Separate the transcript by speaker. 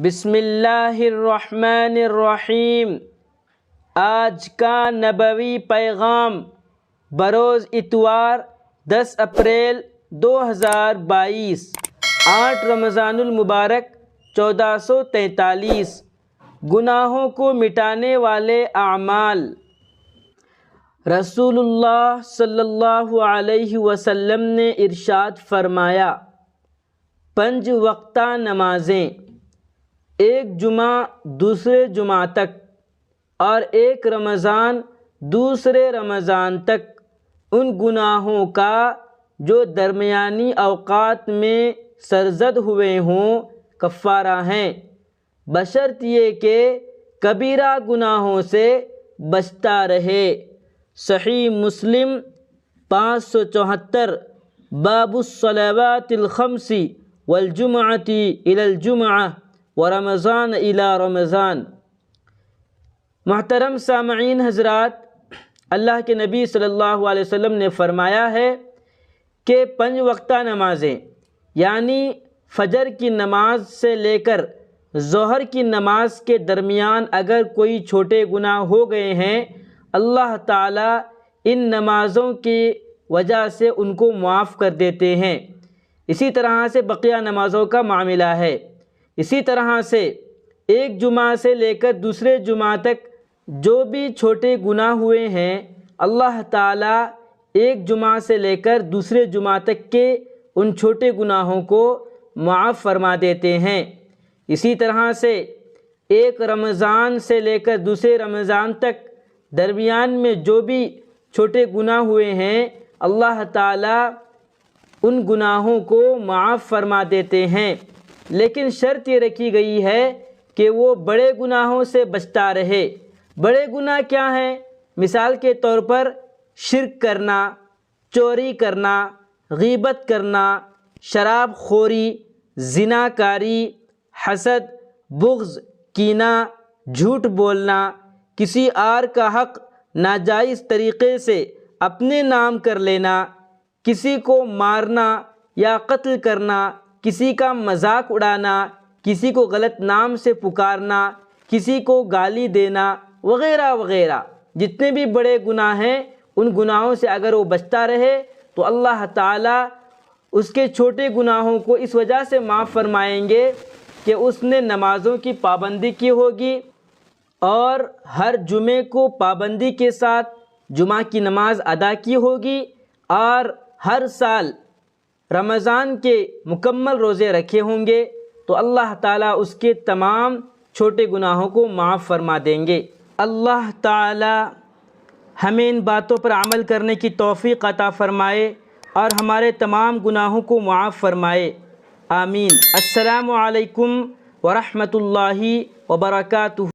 Speaker 1: بسم اللہ الرحمن الرحیم۔ آج کا نبوی پیغام بروز اتوار 10 اپریل 2022 8 رمضان المبارک 1443۔ گناہوں کو مٹانے والے اعمال۔ رسول اللہ صلی اللہ علیہ وسلم نے ارشاد فرمایا، 5 وقتہ نمازیں، ایک جمعہ دوسرے جمعہ تک اور ایک رمضان دوسرے رمضان تک ان گناہوں کا جو درمیانی اوقات میں سرزد ہوئے ہوں کفارہ ہیں، بشرط یہ کہ کبیرہ گناہوں سے بچتا رہے۔ صحیح مسلم 574۔ باب الصلوات الخمس والجمعۃ الی الجمعہ ورمضان الی رمضان۔ محترم سامعین حضرات، اللہ کے نبی صلی اللہ علیہ وسلم نے فرمایا ہے کہ 5 وقتہ نمازیں، یعنی فجر کی نماز سے لے کر ظہر کی نماز کے درمیان اگر کوئی چھوٹے گناہ ہو گئے ہیں، اللہ تعالیٰ ان نمازوں کی وجہ سے ان کو معاف کر دیتے ہیں۔ اسی طرح سے بقیہ نمازوں کا معاملہ ہے۔ اسی طرح سے ایک جمعہ سے لے کر دوسرے جمعہ تک جو بھی چھوٹے گناہ ہوئے ہیں، اللہ تعالیٰ ایک جمعہ سے لے کر دوسرے جمعہ تک کے ان چھوٹے گناہوں کو معاف فرما دیتے ہیں۔ اسی طرح سے ایک رمضان سے لے کر دوسرے رمضان تک درمیان میں جو بھی چھوٹے گناہ ہوئے ہیں، اللہ تعالیٰ ان گناہوں کو معاف فرما دیتے ہیں، لیکن شرط یہ رکھی گئی ہے کہ وہ بڑے گناہوں سے بچتا رہے۔ بڑے گناہ کیا ہیں؟ مثال کے طور پر شرک کرنا، چوری کرنا، غیبت کرنا، شراب خوری، زنا کاری، حسد، بغض، کینہ، جھوٹ بولنا، کسی اور کا حق ناجائز طریقے سے اپنے نام کر لینا، کسی کو مارنا یا قتل کرنا، کسی کا مذاق اڑانا، کسی کو غلط نام سے پکارنا، کسی کو گالی دینا وغیرہ وغیرہ۔ جتنے بھی بڑے گناہ ہیں، ان گناہوں سے اگر وہ بچتا رہے تو اللہ تعالیٰ اس کے چھوٹے گناہوں کو اس وجہ سے معاف فرمائیں گے کہ اس نے نمازوں کی پابندی کی ہوگی اور ہر جمعے کو پابندی کے ساتھ جمعہ کی نماز ادا کی ہوگی اور ہر سال رمضان کے مکمل روزے رکھے ہوں گے، تو اللہ تعالیٰ اس کے تمام چھوٹے گناہوں کو معاف فرما دیں گے۔ اللہ تعالیٰ ہمیں ان باتوں پر عمل کرنے کی توفیق عطا فرمائے اور ہمارے تمام گناہوں کو معاف فرمائے، آمین۔ السلام علیکم ورحمۃ اللہ وبرکاتہ۔